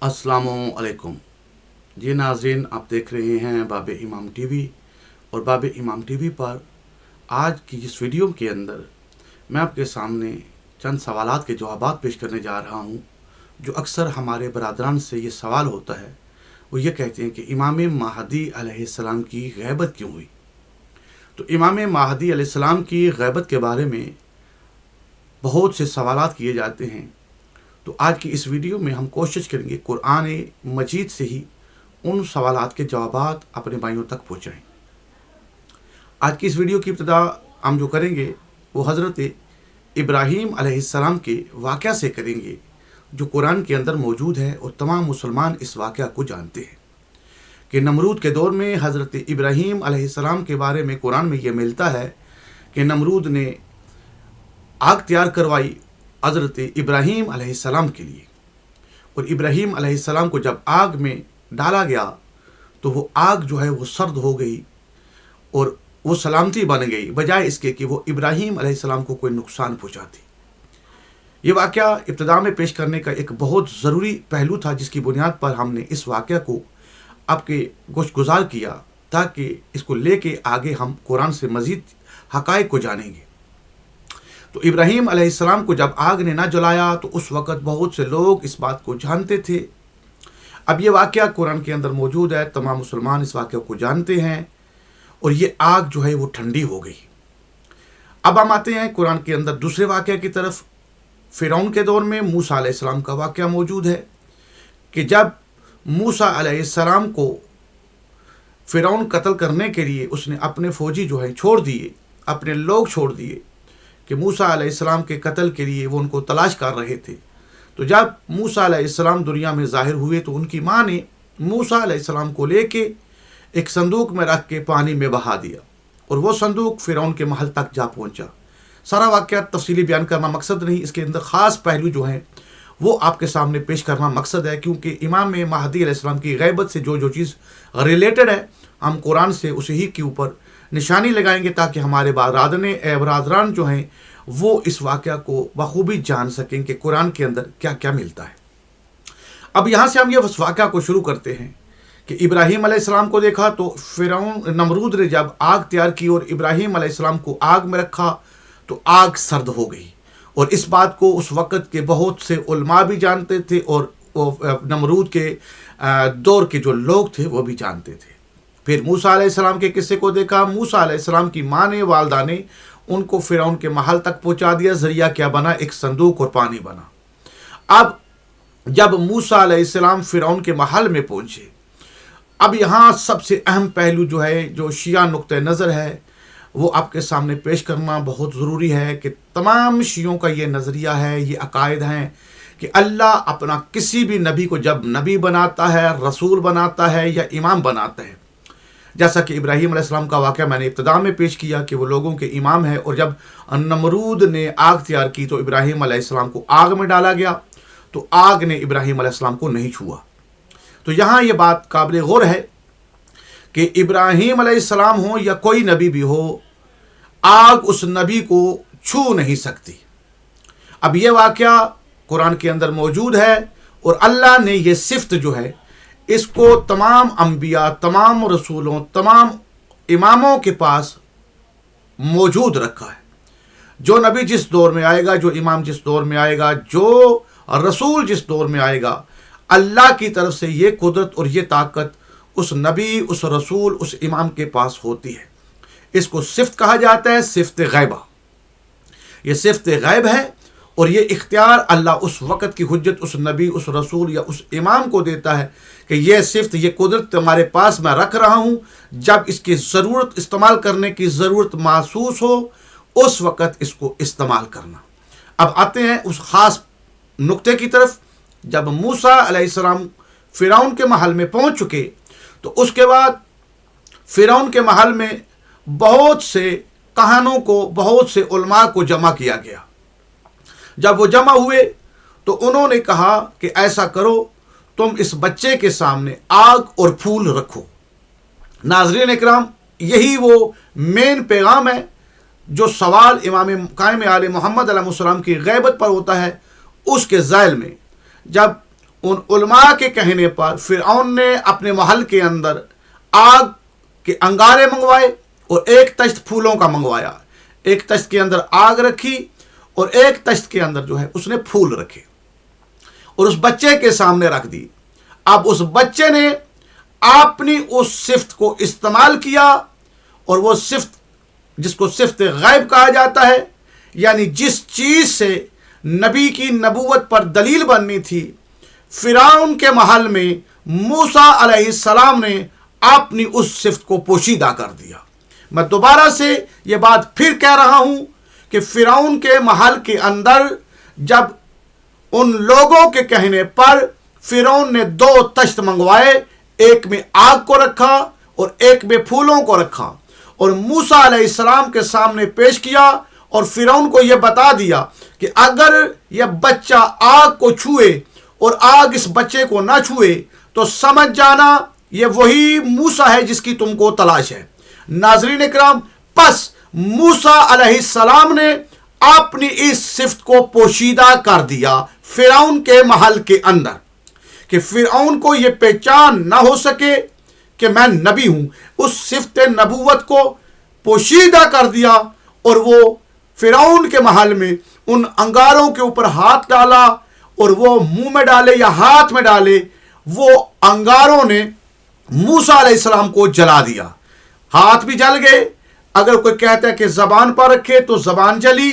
अस्सलामुअलैकुम। जी नाज़रीन, आप देख रहे हैं बाब इमाम टीवी और बाब इमाम टीवी पर आज की इस वीडियो के अंदर मैं आपके सामने चंद सवालात के जवाबात पेश करने जा रहा हूं। जो अक्सर हमारे बरादरान से ये सवाल होता है, वो ये कहते हैं कि इमाम महदी अलैहिस्सलाम की गैबत क्यों हुई। तो इमाम महदी अलैहिस्सलाम की गैबत के बारे में बहुत से सवालात किए जाते हैं। तो आज की इस वीडियो में हम कोशिश करेंगे कुरान मजीद से ही उन सवालात के जवाबात अपने भाइयों तक पहुँचाएँ। आज की इस वीडियो की इब्तिदा हम जो करेंगे वो हज़रत इब्राहीम अलैहिस्सलाम के वाक़या से करेंगे, जो कुरान के अंदर मौजूद है और तमाम मुसलमान इस वाक़या को जानते हैं कि नमरूद के दौर में हज़रत इब्राहीम अलैहिस्सलाम के बारे में कुरान में ये मिलता है कि नमरूद ने आग तैयार करवाई हज़रत इब्राहीम अलैहिस्सलाम के लिए, और इब्राहीम अलैहिस्सलाम को जब आग में डाला गया तो वो आग जो है वो सर्द हो गई और वो सलामती बन गई, बजाय इसके कि वो इब्राहीम अलैहिस्सलाम को कोई नुकसान पहुँचाती। ये वाक़या इब्तिदा में पेश करने का एक बहुत ज़रूरी पहलू था, जिसकी बुनियाद पर हमने इस वाक़या को आपके गोशगुजार किया, ताकि इसको लेके आगे हम कुरान से मज़ीद हक़ाइक़ को जानेंगे। तो इब्राहीम अलैहिस्सलाम को जब आग ने ना जलाया तो उस वक़्त बहुत से लोग इस बात को जानते थे। अब ये वाक़या कुरान के अंदर मौजूद है, तमाम मुसलमान इस वाक़े को जानते हैं, और ये आग जो है वो ठंडी हो गई। अब हम आते हैं कुरान के अंदर दूसरे वाक़े की तरफ। फ़िरौन के दौर में मूसा अलैहिस्सलाम का वाक़या मौजूद है कि जब मूसा अलैहिस्सलाम को फ़िरौन कत्ल करने के लिए उसने अपने फ़ौजी जो है छोड़ दिए, अपने लोग छोड़ दिए कि मूसा अलैहिस्सलाम के कत्ल के लिए वो उनको तलाश कर रहे थे। तो जब मूसा अलैहिस्सलाम दुनिया में ज़ाहिर हुए तो उनकी माँ ने मूसा अलैहिस्सलाम को लेके एक संदूक में रख के पानी में बहा दिया, और वो संदूक फ़िरौन के महल तक जा पहुँचा। सारा वाक़या तफसीली बयान करना मकसद नहीं, इसके अंदर ख़ास पहलू जो हैं वो आपके सामने पेश करना मकसद है, क्योंकि इमाम महदी अलैहिस्सलाम की गैबत से जो चीज़ रिलेटेड है हम कुरान से उसी ही के ऊपर निशानी लगाएंगे, ताकि हमारे बरादरान जो हैं वो इस वाक़या को बखूबी जान सकें कि कुरान के अंदर क्या क्या मिलता है। अब यहाँ से हम ये वाक़या को शुरू करते हैं कि इब्राहीम अलैहिस्सलाम को देखा तो फ़िरौन नमरूद ने जब आग तैयार की और इब्राहीम अलैहिस्सलाम को आग में रखा तो आग सर्द हो गई, और इस बात को उस वक़्त के बहुत से उलमा भी जानते थे और नमरूद के दौर के जो लोग थे वो भी जानते थे। फिर मूसा अलैहिस्सलाम के किस्से को देखा। मूसा अलैहिस्सलाम की माँ ने, वालदा ने उनको फ़िरौन के महल तक पहुँचा दिया। ज़रिया क्या बना? एक संदूक और पानी बना। अब जब मूसा अलैहिस्सलाम फ़िरौन के महल में पहुँचे, अब यहाँ सबसे अहम पहलू जो है, जो शिया नुक्ते नज़र है, वो आपके सामने पेश करना बहुत ज़रूरी है कि तमाम शियों का ये नज़रिया है, ये अकायद हैं कि अल्लाह अपना किसी भी नबी को जब नबी बनाता है, रसूल बनाता है या इमाम बनाता है, जैसा कि इब्राहीम अलैहिस्सलाम का वाक़या मैंने इब्तिदा में पेश किया कि वो लोगों के इमाम है, और जब नमरूद ने आग तैयार की तो इब्राहीम अलैहिस्सलाम को आग में डाला गया तो आग ने इब्राहीम अलैहिस्सलाम को नहीं छुआ। तो यहाँ ये बात काबिल गौर है कि इब्राहीम अलैहिस्सलाम हो या कोई नबी भी हो, आग उस नबी को छू नहीं सकती। अब ये वाक़या कुरान के अंदर मौजूद है, और अल्लाह ने ये सिफ्त जो है इसको तमाम अंबिया, तमाम रसूलों, तमाम इमामों के पास मौजूद रखा है। जो नबी जिस दौर में आएगा, जो इमाम जिस दौर में आएगा, जो रसूल जिस दौर में आएगा, अल्लाह की तरफ से ये कुदरत और ये ताकत उस नबी, उस रसूल, उस इमाम के पास होती है। इसको सिफ्त कहा जाता है, सिफ्त गैबा। ये सिफ्त गैब है, और ये इख्तियार अल्लाह उस वक़्त की हुज्जत उस नबी, उस रसूल या उस इमाम को देता है कि ये सिफ्त, ये कुदरत तुम्हारे पास मैं रख रहा हूँ, जब इसकी ज़रूरत, इस्तेमाल करने की ज़रूरत महसूस हो उस वक़्त इसको इस्तेमाल करना। अब आते हैं उस ख़ास नुक्ते की तरफ। जब मूसा अलैहिस्सलाम फ़िरौन के महल में पहुँच चुके तो उसके बाद फ़िरौन के महल में बहुत से कहानों को, बहुत से उलमा को जमा किया गया। जब वो जमा हुए तो उन्होंने कहा कि ऐसा करो, तुम इस बच्चे के सामने आग और फूल रखो। नाज़रीन इकराम, यही वो मेन पैगाम है जो सवाल इमाम कायम आले मोहम्मद अलैहिस्सलाम की गैबत पर होता है। उसके ज़ैल में जब उन उलमा के कहने पर फिरौन ने अपने महल के अंदर आग के अंगारे मंगवाए और एक तश्त फूलों का मंगवाया। एक तश्त के अंदर आग रखी और एक तश्त के अंदर जो है उसने फूल रखे और उस बच्चे के सामने रख दी। अब उस बच्चे ने अपनी उस सिफ्त को इस्तेमाल किया और वो सिफ्त जिसको सिफ्त गैब कहा जाता है, यानी जिस चीज से नबी की नबूवत पर दलील बननी थी, फिरौन के महल में मूसा अलैहिस्सलाम ने अपनी उस सिफ्त को पोशीदा कर दिया। मैं दोबारा से ये बात फिर कह रहा हूं कि फिरौन के महल के अंदर जब उन लोगों के कहने पर फिरौन ने 2 तश्त मंगवाए, एक में आग को रखा और एक में फूलों को रखा और मूसा अलैहिस्सलाम के सामने पेश किया और फिरौन को यह बता दिया कि अगर यह बच्चा आग को छुए और आग इस बच्चे को ना छुए तो समझ जाना यह वही मूसा है जिसकी तुमको तलाश है। नाज़रीन इकराम, बस मूसा अलैहिस्सलाम ने अपनी इस सिफ्त को पोशीदा कर दिया फिरौन के महल के अंदर कि फिरौन को यह पहचान ना हो सके कि मैं नबी हूं। उस सिफ्त नबूवत को पोशीदा कर दिया और वो फिरौन के महल में उन अंगारों के ऊपर हाथ डाला और वो मुंह में डाले या हाथ में डाले, वो अंगारों ने मूसा अलैहिस्सलाम को जला दिया। हाथ भी जल गए, अगर कोई कहता है कि जबान पर रखे तो जबान जली।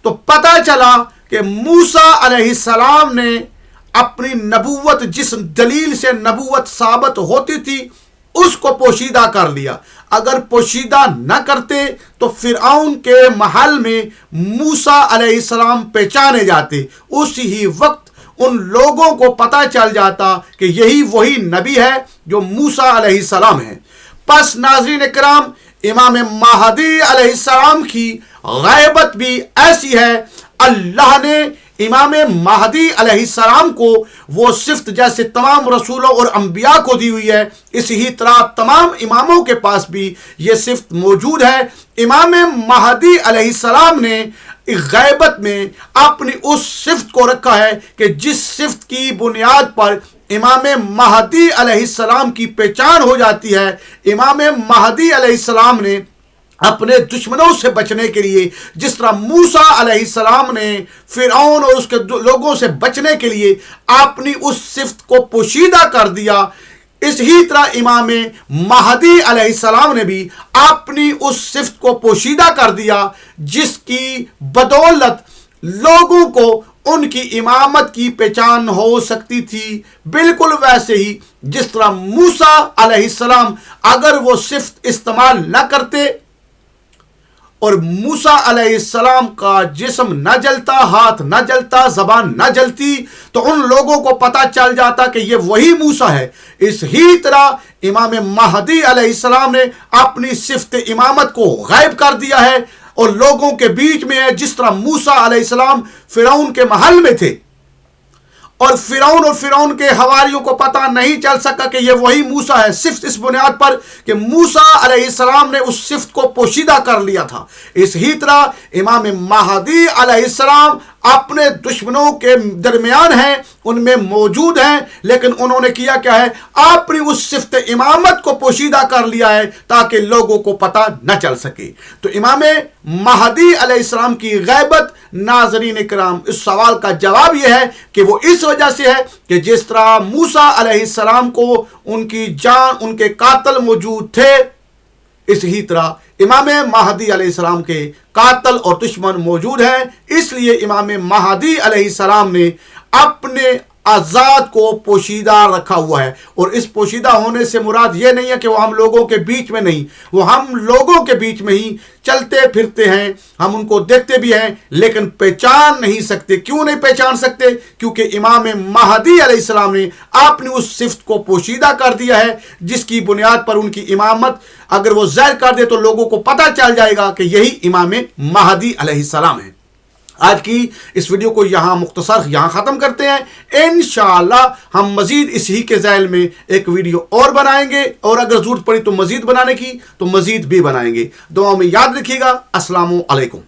तो पता चला कि मूसा अलैहिस्सलाम ने अपनी नबूवत, जिस दलील से नबूवत साबित होती थी, उसको पोशीदा कर लिया। अगर पोशीदा न करते तो फिरऔन के महल में मूसा अलैहिस्सलाम पहचाने जाते। उसी ही वक्त उन लोगों को पता चल जाता कि यही वही नबी है जो मूसा अलैहिस्सलाम है। बस नाज़रीन इकराम, इमाम महदी अलैहिस्सलाम की गैबत भी ऐसी है। अल्लाह ने इमाम महदी अलैहिस्सलाम को वो सिफ्त जैसे तमाम रसूलों और अंबिया को दी हुई है, इसी तरह तमाम इमामों के पास भी ये सिफ्त मौजूद है। इमाम महदी अलैहिस्सलाम ने गैबत में अपनी उस सिफ्त को रखा है कि जिस सिफ्त की बुनियाद पर इमाम महदी अलैहिस्सलाम की पहचान हो जाती है। इमाम महदी अलैहिस्सलाम ने अपने दुश्मनों से बचने के लिए, जिस तरह मूसा अलैहिस्सलाम ने फिरऔन और उसके लोगों से बचने के लिए अपनी उस सिफ्त को पोशीदा कर दिया, इसी तरह इमाम महदी अलैहिस्सलाम ने भी अपनी उस सिफ्त को पोशीदा कर दिया, जिसकी बदौलत लोगों को उनकी इमामत की पहचान हो सकती थी। बिल्कुल वैसे ही जिस तरह मूसा अलैहिस्सलाम अगर वो सिफ्त इस्तेमाल न करते और मूसा अलैहिस्सलाम का जिस्म न जलता, हाथ न जलता, जबान न जलती, तो उन लोगों को पता चल जाता कि ये वही मूसा है। इस ही तरह इमाम महदी अलैहिस्सलाम ने अपनी सिफ्त इमामत को गायब कर दिया है और लोगों के बीच में है। जिस तरह मूसा अलैहिस्सलाम फिरौन के महल में थे और फिरौन के हवारियों को पता नहीं चल सका कि यह वही मूसा है, सिर्फ इस बुनियाद पर कि मूसा अलैहिस्सलाम ने उस सिफ्त को पोशीदा कर लिया था। इसी तरह इमाम महदी अलैहिस्सलाम अपने दुश्मनों के दरमियान हैं, उनमें मौजूद हैं, लेकिन उन्होंने किया क्या है, अपनी उस सिफ्त इमामत को पोशीदा कर लिया है ताकि लोगों को पता न चल सके। तो इमाम महदी अलैहिस्सलाम की गैबत, नाज़रीन इकराम, इस सवाल का जवाब यह है कि वो इस वजह से है कि जिस तरह मूसा अलैहिस्सलाम को उनकी जान, उनके कातिल मौजूद थे, इसी तरह इमाम महदी अलैहिस्सलाम के कातिल और दुश्मन मौजूद हैं। इसलिए इमाम महदी अलैहिस्सलाम ने अपने आज़ाद को पोशीदा रखा हुआ है। और इस पोशीदा होने से मुराद ये नहीं है कि वो हम लोगों के बीच में नहीं, वो हम लोगों के बीच में ही चलते फिरते हैं, हम उनको देखते भी हैं, लेकिन पहचान नहीं सकते। क्यों नहीं पहचान सकते? क्योंकि इमाम महदी अलैहिस्सलाम ने अपनी उस सिफ्त को पोशीदा कर दिया है, जिसकी बुनियाद पर उनकी इमामत अगर वो ज़ाहिर कर दे तो लोगों को पता चल जाएगा कि यही इमाम महदी अलैहिस्सलाम है। आज की इस वीडियो को मुख्तसर यहाँ ख़त्म करते हैं। इंशाअल्लाह हम मज़ीद इसी के ज़ैल में एक वीडियो और बनाएंगे, और अगर ज़रूरत पड़ी तो मज़ीद बनाने की तो मज़ीद भी बनाएंगे। दुआ में याद रखिएगा। अस्सलामु अलैकुम।